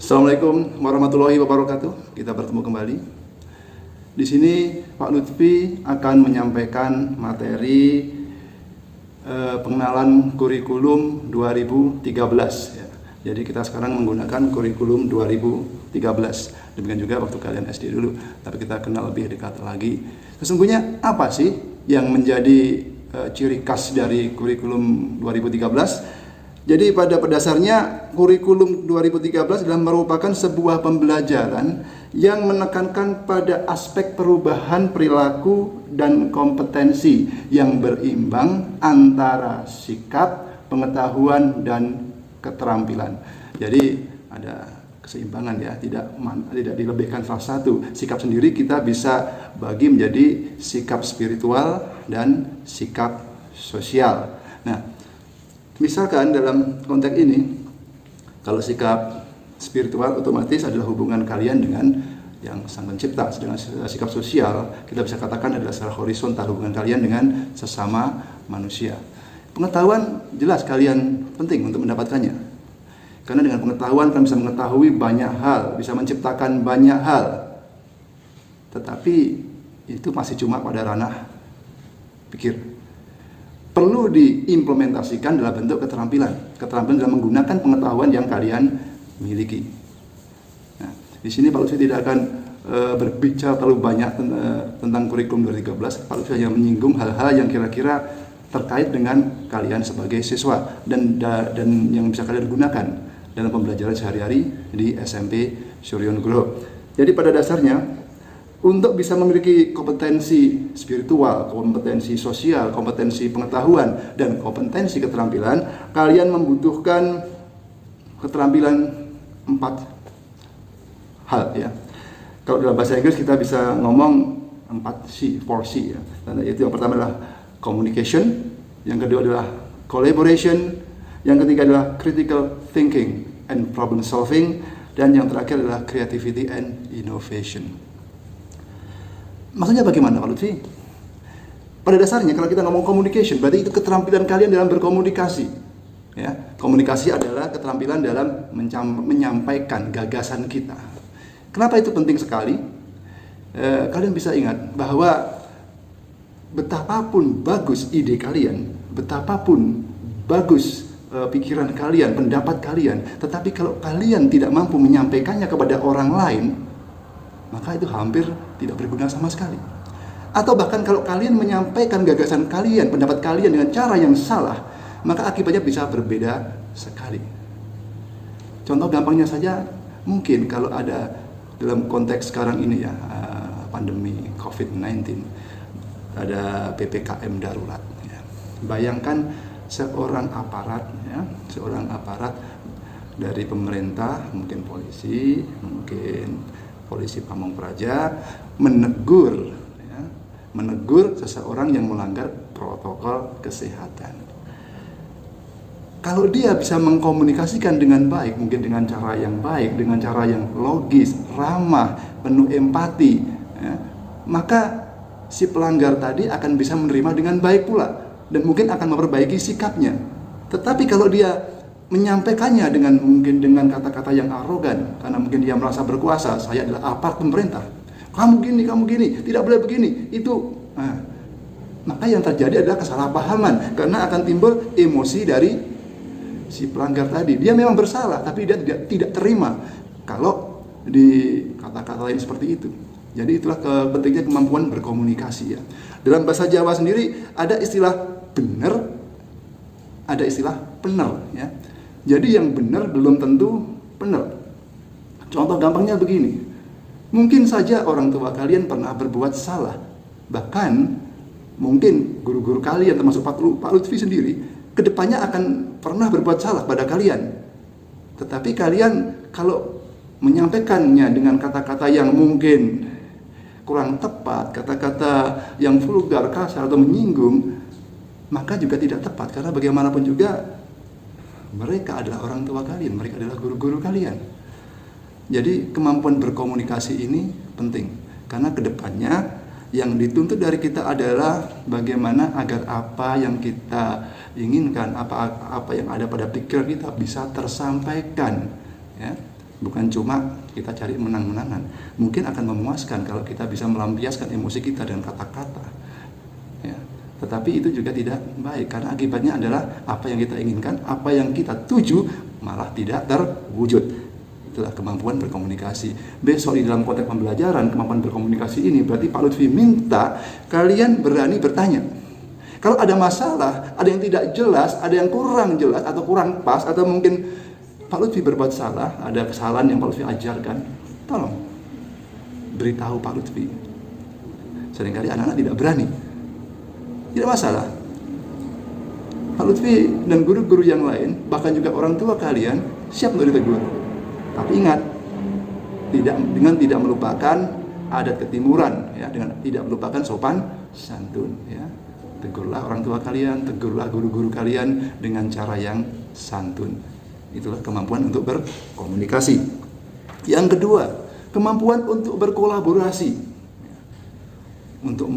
Assalamualaikum warahmatullahi wabarakatuh. Kita bertemu kembali. Di sini Pak Lutfi akan menyampaikan materi pengenalan kurikulum 2013 ya. Jadi kita sekarang menggunakan kurikulum 2013. Demikian juga waktu kalian SD dulu, tapi kita kenal lebih dekat lagi. Sesungguhnya apa sih yang menjadi ciri khas dari kurikulum 2013? Jadi pada dasarnya kurikulum 2013 adalah merupakan sebuah pembelajaran yang menekankan pada aspek perubahan perilaku dan kompetensi yang berimbang antara sikap, pengetahuan, dan keterampilan. Jadi ada keseimbangan ya, tidak dilebihkan salah satu. Sikap sendiri kita bisa bagi menjadi sikap spiritual dan sikap sosial. Nah, misalkan dalam konteks ini, kalau sikap spiritual otomatis adalah hubungan kalian dengan yang Sang Pencipta. Sedangkan sikap sosial kita bisa katakan adalah secara horizontal, hubungan kalian dengan sesama manusia. Pengetahuan jelas kalian penting untuk mendapatkannya, karena dengan pengetahuan kalian bisa mengetahui banyak hal, bisa menciptakan banyak hal. Tetapi itu masih cuma pada ranah pikir. Perlu diimplementasikan dalam bentuk keterampilan dalam menggunakan pengetahuan yang kalian miliki. Nah, di sini Pak Lutfi tidak akan berbicara terlalu banyak tentang kurikulum 2013. Pak Lutfi hanya menyinggung hal-hal yang kira-kira terkait dengan kalian sebagai siswa dan yang bisa kalian gunakan dalam pembelajaran sehari-hari di SMP Suryo Nugroho. Jadi pada dasarnya, untuk bisa memiliki kompetensi spiritual, kompetensi sosial, kompetensi pengetahuan, dan kompetensi keterampilan, kalian membutuhkan keterampilan 4 hal ya. Kalau dalam bahasa Inggris kita bisa ngomong 4C, 4C ya. Dan itu yang pertama adalah communication, yang kedua adalah collaboration, yang ketiga adalah critical thinking and problem solving, dan yang terakhir adalah creativity and innovation. Maksudnya bagaimana Pak Lutfi? Pada dasarnya kalau kita ngomong communication, berarti itu keterampilan kalian dalam berkomunikasi. Ya, komunikasi adalah keterampilan dalam menyampaikan gagasan kita. Kenapa itu penting sekali? Kalian bisa ingat bahwa betapapun bagus ide kalian, betapapun bagus pikiran kalian, pendapat kalian, tetapi kalau kalian tidak mampu menyampaikannya kepada orang lain, maka itu hampir tidak berguna sama sekali. Atau bahkan kalau kalian menyampaikan gagasan kalian, pendapat kalian dengan cara yang salah, maka akibatnya bisa berbeda sekali. Contoh gampangnya saja, mungkin kalau ada dalam konteks sekarang ini ya, pandemi COVID-19, ada PPKM darurat ya. Bayangkan seorang aparat dari pemerintah, mungkin polisi, Pamong Praja menegur seseorang yang melanggar protokol kesehatan. Kalau dia bisa mengkomunikasikan dengan baik, mungkin dengan cara yang baik, dengan cara yang logis, ramah, penuh empati, ya, maka si pelanggar tadi akan bisa menerima dengan baik pula dan mungkin akan memperbaiki sikapnya. Tetapi kalau dia menyampaikannya dengan kata-kata yang arogan, karena mungkin dia merasa berkuasa, saya adalah aparat pemerintah, kamu gini, tidak boleh begini, itu, maka yang terjadi adalah kesalahpahaman, karena akan timbul emosi dari si pelanggar tadi. Dia memang bersalah, tapi dia tidak terima kalau di kata-kata lain seperti itu. Jadi itulah pentingnya kemampuan berkomunikasi ya. Dalam bahasa Jawa sendiri ada istilah benar, ada istilah benar ya. Jadi yang benar belum tentu benar. Contoh gampangnya begini. Mungkin saja orang tua kalian pernah berbuat salah. Bahkan mungkin guru-guru kalian termasuk Pak Lutfi sendiri kedepannya akan pernah berbuat salah pada kalian. Tetapi kalian kalau menyampaikannya dengan kata-kata yang mungkin kurang tepat, kata-kata yang vulgar, kasar atau menyinggung, maka juga tidak tepat. Karena bagaimanapun juga mereka adalah orang tua kalian, mereka adalah guru-guru kalian. Jadi kemampuan berkomunikasi ini penting, karena kedepannya yang dituntut dari kita adalah bagaimana agar apa yang kita inginkan, apa yang ada pada pikiran kita bisa tersampaikan, ya, Bukan cuma kita cari menang-menangan. Mungkin akan memuaskan kalau kita bisa melampiaskan emosi kita dengan kata-kata. Ya. Tetapi itu juga tidak baik, karena akibatnya adalah apa yang kita inginkan, apa yang kita tuju malah tidak terwujud. Itulah kemampuan berkomunikasi. Besok di dalam konteks pembelajaran kemampuan berkomunikasi ini berarti Pak Lutfi minta kalian berani bertanya. Kalau ada masalah, ada yang tidak jelas, ada yang kurang jelas atau kurang pas, atau mungkin Pak Lutfi berbuat salah, ada kesalahan yang Pak Lutfi ajarkan, tolong beritahu Pak Lutfi. Seringkali anak-anak tidak berani. Tidak masalah. Pak Lutfi dan guru-guru yang lain, bahkan juga orang tua kalian, siap untuk ditegur. Tapi ingat, dengan tidak melupakan adat ketimuran, ya, dengan tidak melupakan sopan santun. Ya. Tegurlah orang tua kalian, tegurlah guru-guru kalian dengan cara yang santun. Itulah kemampuan untuk berkomunikasi. Yang kedua, kemampuan untuk berkolaborasi. Untuk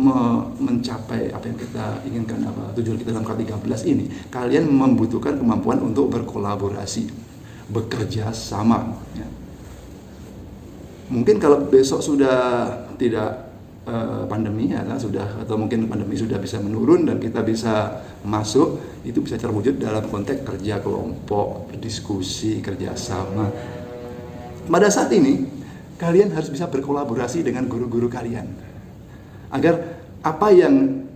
mencapai apa yang kita inginkan, apa tujuan kita dalam K13 ini, kalian membutuhkan kemampuan untuk berkolaborasi, bekerja sama. Ya. Mungkin kalau besok sudah tidak pandemi, ya, atau mungkin pandemi sudah bisa menurun dan kita bisa masuk, itu bisa terwujud dalam konteks kerja kelompok, berdiskusi, kerja sama. Pada saat ini, kalian harus bisa berkolaborasi dengan guru-guru kalian. Agar apa yang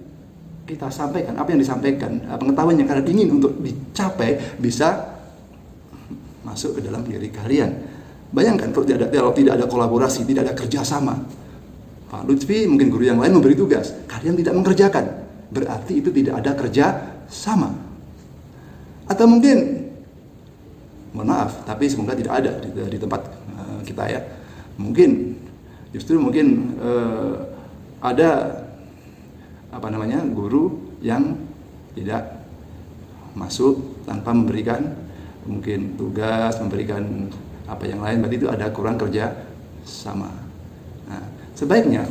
kita sampaikan, apa yang disampaikan, pengetahuan yang kalian ingin untuk dicapai bisa masuk ke dalam diri kalian. Bayangkan kalau tidak ada kolaborasi, tidak ada kerjasama. Pak Lutfi, mungkin guru yang lain memberi tugas, kalian tidak mengerjakan, berarti itu tidak ada kerja sama. Atau mungkin, mohon maaf, tapi semoga tidak ada di tempat kita, ya. Mungkin ada guru yang tidak masuk tanpa memberikan mungkin tugas, memberikan apa yang lain, berarti itu ada kurang kerja sama. Nah, sebaiknya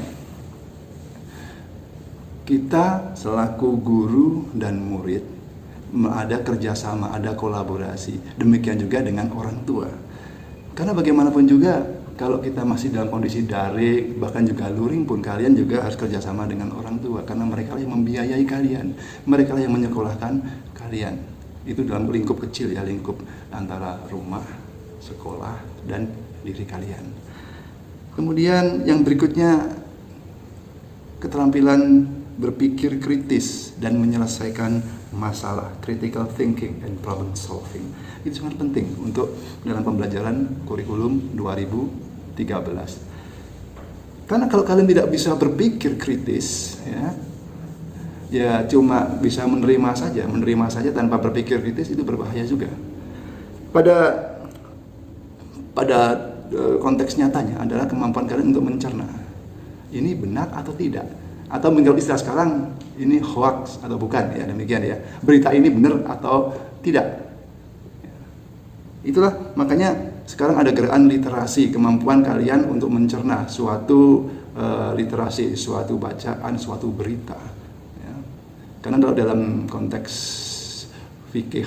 kita selaku guru dan murid ada kerjasama, ada kolaborasi. Demikian juga dengan orang tua. Karena bagaimanapun juga, kalau kita masih dalam kondisi daring, bahkan juga luring pun, kalian juga harus kerjasama dengan orang tua. Karena mereka yang membiayai kalian, mereka yang menyekolahkan kalian. Itu dalam lingkup kecil, ya, lingkup antara rumah, sekolah, dan diri kalian. Kemudian yang berikutnya, keterampilan berpikir kritis dan menyelesaikan masalah, critical thinking and problem solving. Itu sangat penting untuk dalam pembelajaran kurikulum 2013. Karena kalau kalian tidak bisa berpikir kritis, ya cuma bisa menerima saja tanpa berpikir kritis, itu berbahaya juga. Pada konteks nyatanya adalah kemampuan kalian untuk mencerna ini benar atau tidak, atau menurut istilah sekarang ini hoax atau bukan, ya, demikian, ya, berita ini benar atau tidak. Itulah makanya sekarang ada gerakan literasi, kemampuan kalian untuk mencerna suatu literasi, suatu bacaan, suatu berita, ya. Karena dalam konteks fikih,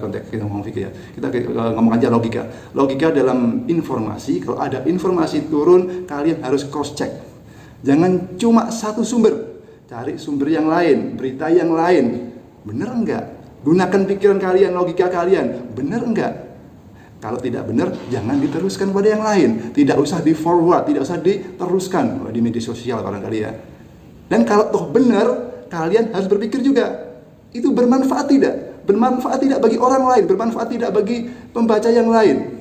konteks kita ngomong fikih, ya, kita ngomong aja logika dalam informasi. Kalau ada informasi turun, kalian harus cross check, jangan cuma satu sumber, cari sumber yang lain, berita yang lain, benar enggak? Gunakan pikiran kalian, logika kalian, benar enggak? Kalau tidak benar, jangan diteruskan pada yang lain. Tidak usah di forward, tidak usah diteruskan di media sosial barangkali, ya. Dan kalau toh benar, kalian harus berpikir juga, itu bermanfaat tidak? Bermanfaat tidak bagi orang lain, bermanfaat tidak bagi pembaca yang lain.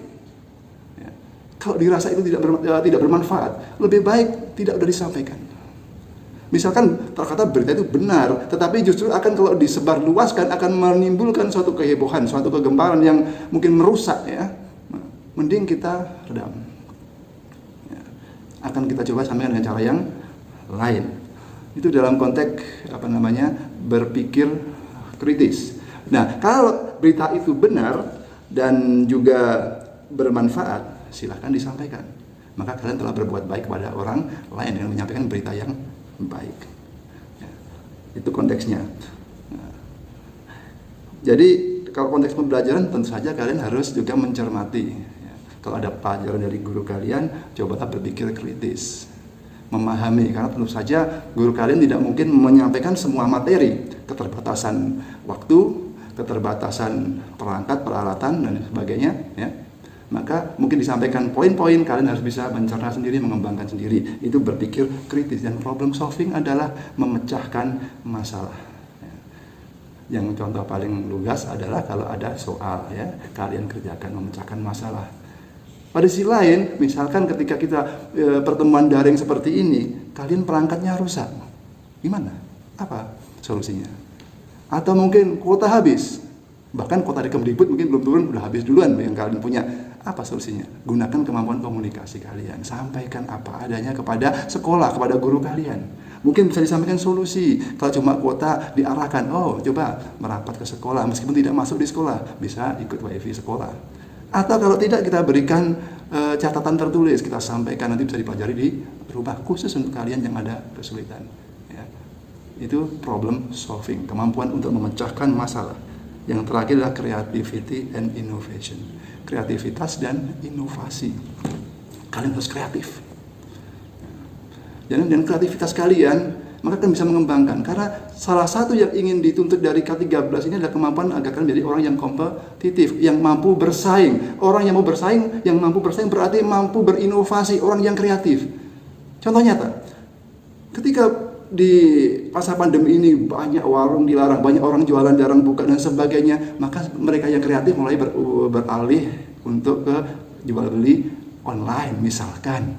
Ya. Kalau dirasa itu tidak bermanfaat, lebih baik tidak udah disampaikan. Misalkan terkata berita itu benar, tetapi justru akan kalau disebarluaskan akan menimbulkan suatu kehebohan, suatu kegemparan yang mungkin merusak, ya. Mending kita redam. Ya. Akan kita coba sampaikan dengan cara yang lain. Itu dalam konteks berpikir kritis. Nah, kalau berita itu benar dan juga bermanfaat, silahkan disampaikan. Maka kalian telah berbuat baik kepada orang lain dengan menyampaikan berita yang baik, ya, itu konteksnya. Nah, jadi kalau konteks pembelajaran tentu saja kalian harus juga mencermati, ya, Kalau ada pelajaran dari guru kalian, cobalah berpikir kritis, memahami, karena tentu saja guru kalian tidak mungkin menyampaikan semua materi, keterbatasan waktu, keterbatasan perangkat, peralatan dan sebagainya, ya. Maka mungkin disampaikan poin-poin, kalian harus bisa mencerna sendiri, mengembangkan sendiri. Itu berpikir kritis, dan problem solving adalah memecahkan masalah. Yang contoh paling lugas adalah kalau ada soal, ya, kalian kerjakan memecahkan masalah. Pada sisi lain, misalkan ketika kita pertemuan daring seperti ini, kalian perangkatnya rusak, gimana? Apa solusinya? Atau mungkin kuota habis, bahkan kuota di Kemdikbud mungkin belum turun, udah habis duluan yang kalian punya. Apa solusinya? Gunakan kemampuan komunikasi kalian, sampaikan apa adanya kepada sekolah, kepada guru kalian. Mungkin bisa disampaikan solusi. Kalau cuma kuota diarahkan, oh coba merapat ke sekolah, meskipun tidak masuk di sekolah, bisa ikut wifi sekolah. Atau kalau tidak, kita berikan catatan tertulis, kita sampaikan, nanti bisa dipelajari di rumah, khusus untuk kalian yang ada kesulitan. Ya. Itu problem solving, kemampuan untuk memecahkan masalah. Yang terakhir adalah creativity and innovation. Kreativitas dan inovasi. Kalian harus kreatif. Dan kreativitas kalian, maka kalian bisa mengembangkan. Karena salah satu yang ingin dituntut dari K13 ini adalah kemampuan agar kalian menjadi orang yang kompetitif, yang mampu bersaing. Orang yang mau bersaing, yang mampu bersaing berarti mampu berinovasi, orang yang kreatif. Contoh nyata, ketika di masa pandemi ini banyak warung dilarang, banyak orang jualan jarang buka dan sebagainya, maka mereka yang kreatif mulai beralih untuk ke jual beli online misalkan,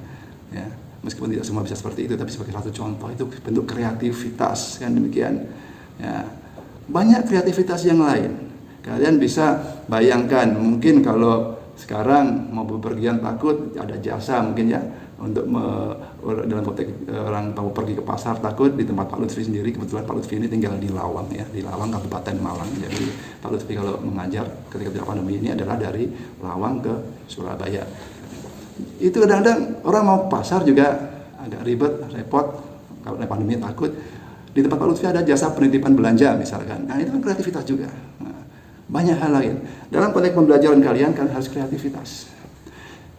ya. Meskipun tidak semua bisa seperti itu, tapi sebagai satu contoh itu bentuk kreativitas, kan demikian, ya. Banyak kreativitas yang lain. Kalian bisa bayangkan, mungkin kalau sekarang mau bepergian takut ada jasa mungkin, ya, untuk dalam konteks orang mau pergi ke pasar takut, di tempat Pak Lutfi sendiri, kebetulan Pak Lutfi ini tinggal di Lawang, ya, di Lawang Kabupaten Malang. Jadi Pak Lutfi kalau mengajar ketika tidak pandemi ini adalah dari Lawang ke Surabaya. Itu kadang-kadang orang mau ke pasar juga agak ribet, repot, kalau ada pandemi takut. Di tempat Pak Lutfi ada jasa penitipan belanja misalkan. Nah, itu kan kreativitas juga. Nah, banyak hal lain. Dalam konteks pembelajaran kalian harus kreativitas.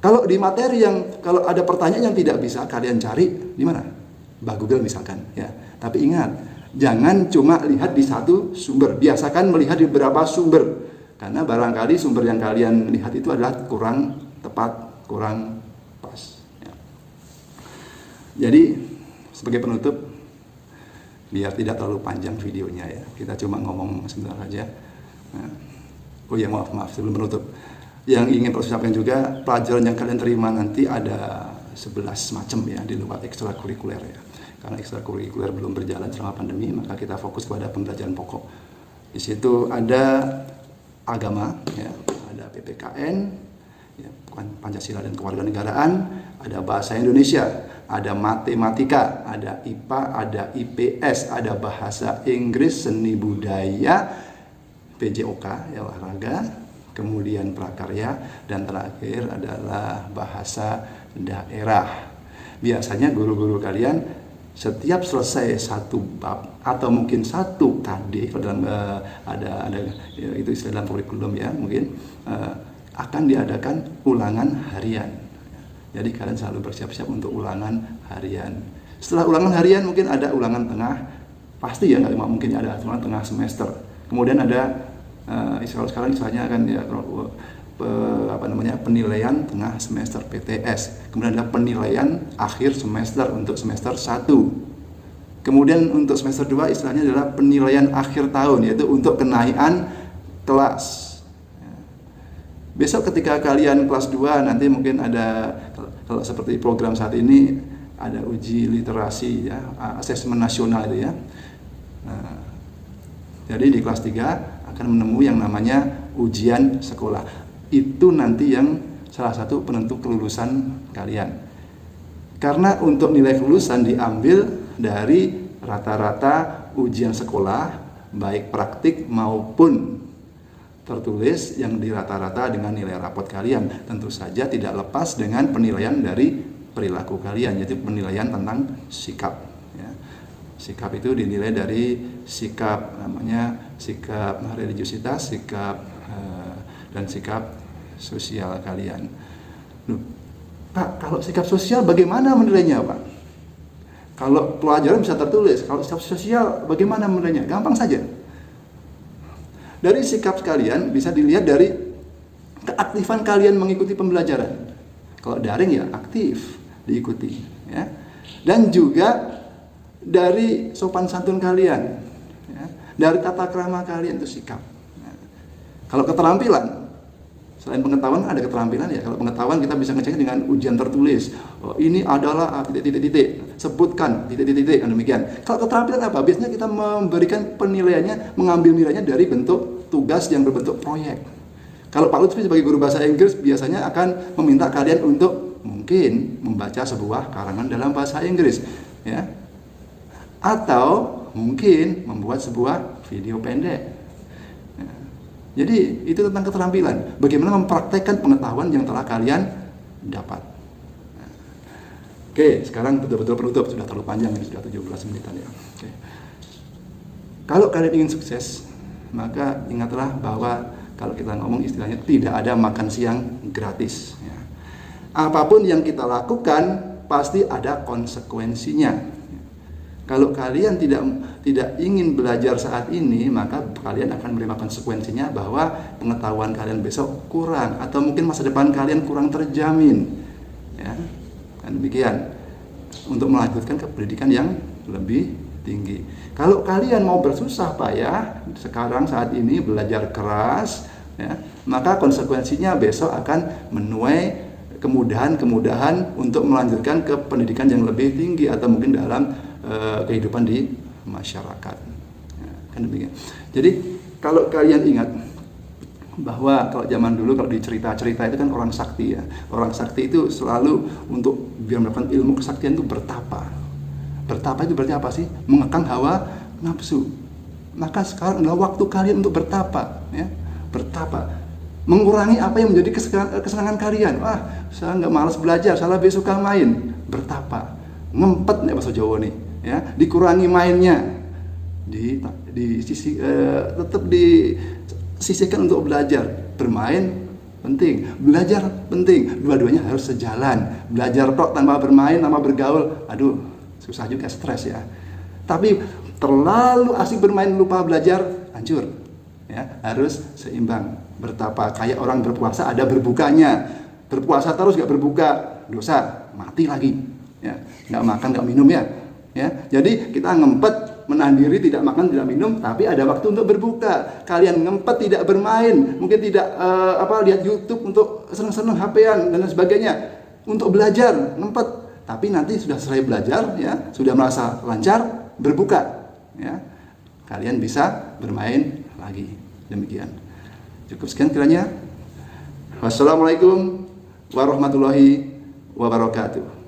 Kalau di materi yang, kalau ada pertanyaan yang tidak bisa kalian cari, di mana? Bah Google misalkan, ya. Tapi ingat, jangan cuma lihat di satu sumber. Biasakan melihat di beberapa sumber. Karena barangkali sumber yang kalian lihat itu adalah kurang tepat, kurang pas, ya. Jadi sebagai penutup, biar tidak terlalu panjang videonya, ya, kita cuma ngomong sebentar saja. Nah, oh ya, maaf sebelum penutup, yang ingin saya sampaikan juga, pelajaran yang kalian terima nanti ada 11 macam, ya, di luar ekstrakurikuler, ya. Karena ekstrakurikuler belum berjalan selama pandemi, maka kita fokus pada pembelajaran pokok. Di situ ada agama, ya, ada PPKN, ya, Pancasila dan Kewarganegaraan, ada bahasa Indonesia, ada matematika, ada IPA, ada IPS, ada bahasa Inggris, seni budaya, PJOK, ya, olahraga, kemudian prakarya, dan terakhir adalah bahasa daerah. Biasanya guru-guru kalian setiap selesai satu bab atau mungkin satu KD, dalam ada ya, itu istilah dalam kurikulum, ya, mungkin akan diadakan ulangan harian. Jadi kalian selalu bersiap-siap untuk ulangan harian. Setelah ulangan harian mungkin ada ulangan tengah, pasti, ya, nggak mungkin ada ulangan tengah semester. Kemudian ada sekarang istilahnya akan, ya, penilaian tengah semester PTS. Kemudian ada penilaian akhir semester untuk semester 1. Kemudian untuk semester 2 istilahnya adalah penilaian akhir tahun, yaitu untuk kenaikan kelas. Besok ketika kalian kelas 2 nanti mungkin ada, kalau seperti program saat ini, ada uji literasi, ya, asesmen nasional itu, ya. Nah, jadi di kelas 3 akan menemui yang namanya ujian sekolah. Itu nanti yang salah satu penentu kelulusan kalian. Karena untuk nilai kelulusan diambil dari rata-rata ujian sekolah, baik praktik maupun tertulis, yang di rata-rata dengan nilai rapot kalian. Tentu saja tidak lepas dengan penilaian dari perilaku kalian, yaitu penilaian tentang sikap, ya. Sikap itu dinilai dari sikap, namanya sikap religiusitas, sikap dan sikap sosial kalian. Loh, Pak, kalau sikap sosial bagaimana menilainya, Pak? Kalau pelajaran bisa tertulis, kalau sikap sosial bagaimana menilainya? Gampang saja. Dari sikap kalian bisa dilihat dari keaktifan kalian mengikuti pembelajaran. Kalau daring ya aktif diikuti, ya. Dan juga dari sopan santun kalian, ya. Dari tata krama kalian itu sikap. Kalau keterampilan, selain pengetahuan ada keterampilan ya. Kalau pengetahuan kita bisa ngecek dengan ujian tertulis. Oh, ini adalah titik-titik, sebutkan titik-titik, demikian. Kalau keterampilan apa? Biasanya kita memberikan penilaiannya, mengambil nilainya dari bentuk tugas yang berbentuk proyek. Kalau Pak Lutfi sebagai guru bahasa Inggris biasanya akan meminta kalian untuk mungkin membaca sebuah karangan dalam bahasa Inggris, ya. Atau mungkin membuat sebuah video pendek. Jadi itu tentang keterampilan. Bagaimana mempraktekkan pengetahuan yang telah kalian dapat. Oke, sekarang betul-betul penutup. Sudah terlalu panjang ini, sudah 17 menitan ya. Oke. Kalau kalian ingin sukses, maka ingatlah bahwa kalau kita ngomong istilahnya tidak ada makan siang gratis. Ya. Apapun yang kita lakukan pasti ada konsekuensinya. Kalau kalian tidak ingin belajar saat ini, maka kalian akan menerima konsekuensinya bahwa pengetahuan kalian besok kurang, atau mungkin masa depan kalian kurang terjamin, ya. Dan demikian untuk melanjutkan ke pendidikan yang lebih tinggi. Kalau kalian mau bersusah payah sekarang saat ini belajar keras, ya, maka konsekuensinya besok akan menuai kemudahan-kemudahan untuk melanjutkan ke pendidikan yang lebih tinggi atau mungkin dalam kehidupan di masyarakat. Ya, kan demikian. Jadi kalau kalian ingat bahwa kalau zaman dulu kalau di cerita-cerita itu kan orang sakti ya. Orang sakti itu selalu untuk biar mendapatkan ilmu kesaktian itu bertapa. Bertapa itu berarti apa sih? Mengekang hawa nafsu. Maka sekarang adalah waktu kalian untuk bertapa, ya. Bertapa. Mengurangi apa yang menjadi kesenangan kalian. Wah, saya nggak malas belajar, saya lebih suka main. Bertapa. Ngempet nih bahasa Jawa nih. Ya, dikurangi mainnya, tetap disisihkan untuk belajar. Bermain penting, belajar penting, dua-duanya harus sejalan. Belajar tok tanpa bermain, tanpa bergaul, aduh susah juga, stres ya. Tapi terlalu asik bermain lupa belajar, hancur. Ya, harus seimbang. Bertapa, kayak orang berpuasa ada berbukanya. Berpuasa terus gak berbuka, dosa, mati lagi. Ya, nggak makan, nggak minum ya. Ya, jadi kita ngempet menahan diri tidak makan tidak minum, tapi ada waktu untuk berbuka. Kalian ngempet tidak bermain, mungkin tidak lihat YouTube untuk seneng-seneng HP-an dan sebagainya, untuk belajar ngempet. Tapi nanti sudah selesai belajar ya, sudah merasa lancar, berbuka ya. Kalian bisa bermain lagi. Demikian. Cukup sekian kiranya. Wassalamualaikum warahmatullahi wabarakatuh.